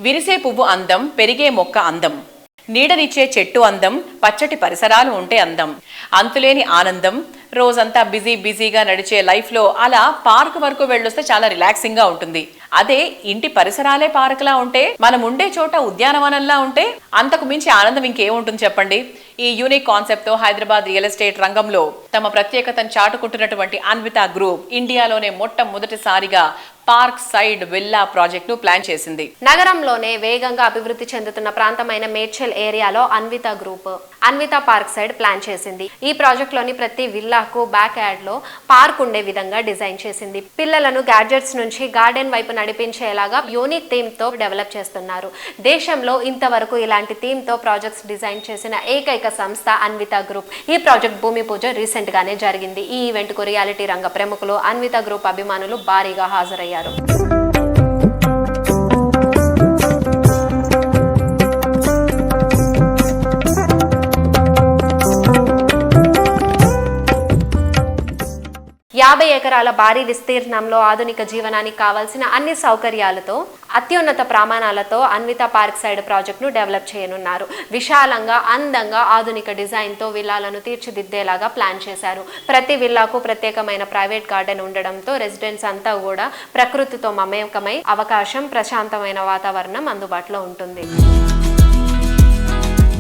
విరిసే పువ్వు అందం, పెరిగే మొక్క అందం, నీడనిచ్చే చెట్టు అందం, పచ్చటి పరిసరాలు ఉంటే అందం, అంతులేని ఆనందం. రోజంతా బిజీగా నడిచే లైఫ్లో అలా పార్క్ వరకు వెళ్ళొస్తే చాలా రిలాక్సింగ్ గా ఉంటుంది. అదే ఇంటి పరిసరాలే పార్క్ లా ఉంటే, మనం ఉండే చోట ఉద్యానవనంలా ఉంటే అంతకు మించి ఆనందం ఇంకేముంటుంది చెప్పండి. ఈ యూనిక్ కాన్సెప్ట్ తో హైదరాబాద్ రియల్ ఎస్టేట్ రంగంలో తమ ప్రత్యేకతను చాటుకుంటున్నటువంటి అన్విత గ్రూప్ ఇండియాలోనే మొట్టమొదటిసారిగా పార్క్ సైడ్ విల్లా ప్రాజెక్ట్ ను ప్లాన్ చేసింది. నగరంలోనే వేగంగా అభివృద్ధి చెందుతున్న ప్రాంతమైన మేడ్చల్ ఏరియాలో Anvita group Anvita park side plan చేసింది. ఈ ప్రాజెక్ట్ లోని ప్రతి విల్లాకు బ్యాక్ యార్డ్ లో పార్క్ ఉండే విధంగా డిజైన్ చేసింది. పిల్లలను గ్యాడ్జెట్స్ నుంచి గార్డెన్ వైపు నడిపించేలాగా యూనిక్ థీమ్ తో డెవలప్ చేస్తున్నారు. దేశంలో ఇంతవరకు ఇలాంటి థీమ్ తో ప్రాజెక్ట్స్ డిజైన్ చేసిన ఏకైక సంస్థ అన్విత గ్రూప్. ఈ ప్రాజెక్ట్ భూమి పూజ రీసెంట్ గానే జరిగింది. ఈ ఈవెంట్ కు రియాలిటీ రంగ ప్రముఖులు, అన్విత గ్రూప్ అభిమానులు భారీగా హాజరయ్యారు. 50 ఎకరాల భారీ విస్తీర్ణంలో ఆధునిక జీవనానికి కావాల్సిన అన్ని సౌకర్యాలతో అత్యున్నత ప్రమాణాలతో అన్విత పార్క్ సైడ్ ప్రాజెక్ట్ ను డెవలప్ చేయనున్నారు. విశాలంగా, అందంగా, ఆధునిక డిజైన్ తో విల్లాలను తీర్చిదిద్దేలాగా ప్లాన్ చేశారు. ప్రతి విల్లాకు ప్రత్యేకమైన ప్రైవేట్ గార్డెన్ ఉండడంతో రెసిడెంట్స్ అంతా కూడా ప్రకృతితో మమేకమై అవకాశం, ప్రశాంతమైన వాతావరణం అందుబాటులో ఉంటుంది.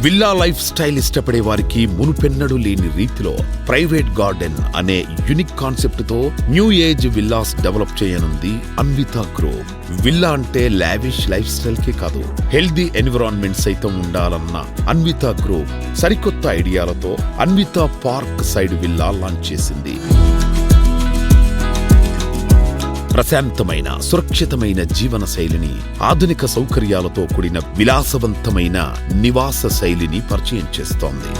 విల్లా లైఫ్ స్టైల్ ఇష్టపడే వారికి మునుపెన్నడూ లేని రీతిలో ప్రైవేట్ గార్డెన్ అనే యూనిక్ కాన్సెప్ట్ తో న్యూ ఏజ్ విల్లాస్ డెవలప్ చేయనుంది అన్విత గ్రూప్. విల్లా అంటే లావిష్ లైఫ్ స్టైల్ కే కాదు, హెల్దీ ఎన్విరాన్మెంట్ సైతం ఉండాలన్న అన్విత గ్రూప్ సరికొత్త ఐడియాలతో Anvita park side villa launch చేసింది. ప్రశాంతమైన, సురక్షితమైన జీవన శైలిని, ఆధునిక సౌకర్యాలతో కూడిన విలాసవంతమైన నివాస శైలిని పరిచయం చేస్తోంది.